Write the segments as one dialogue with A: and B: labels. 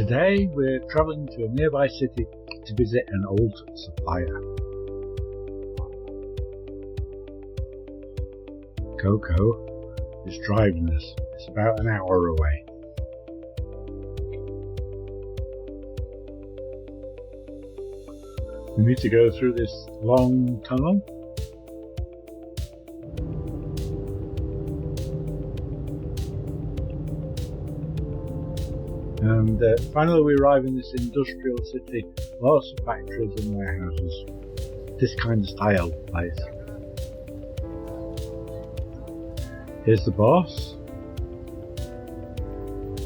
A: Today we're travelling to a nearby city to visit an old supplier. Coco is driving us. It's about an hour away. We need to go through this long tunnel. And finally we arrive in this industrial city, lots of factories and warehouses, this kind of style place. Here's the boss.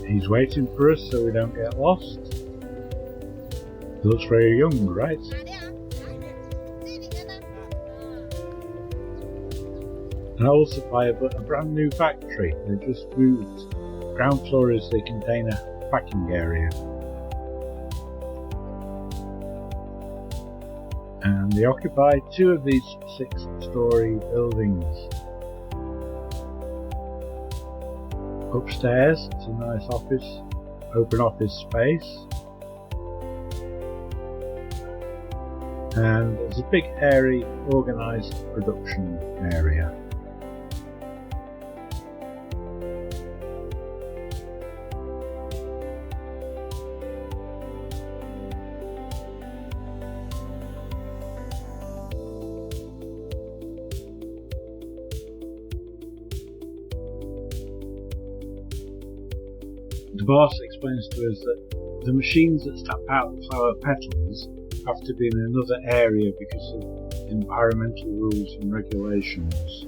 A: He's waiting for us so we don't get lost. He looks very young, right? An old supplier, but a brand new factory. They just moved. Ground floor is the container packing area. And they occupy 2 of these 6-story buildings. Upstairs, it's a nice office, open office space. And there's a big, airy, organised production area. The boss explains to us that the machines that tap out the flower petals have to be in another area because of environmental rules and regulations.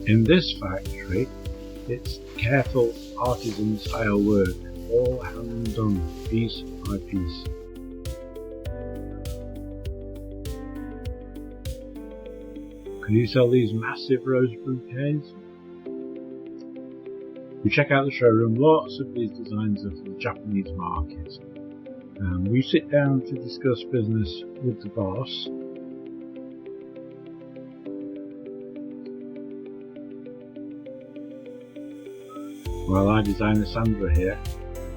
A: In this factory, it's careful artisan style work, all hand done, piece by piece. Could you sell these massive rose bouquets? We check out the showroom. Lots of these designs are for the Japanese market. We sit down to discuss business with the boss. While our designer Sandra here,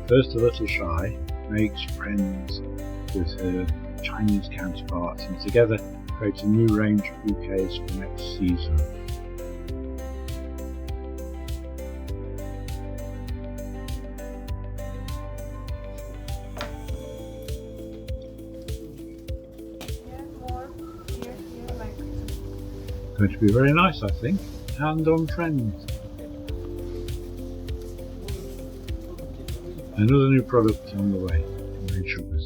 A: first a little shy, makes friends with her Chinese counterparts and together create a new range of bouquets for next season. Going to be very nice, I think, and on trend. Another new product on the way, made sugars.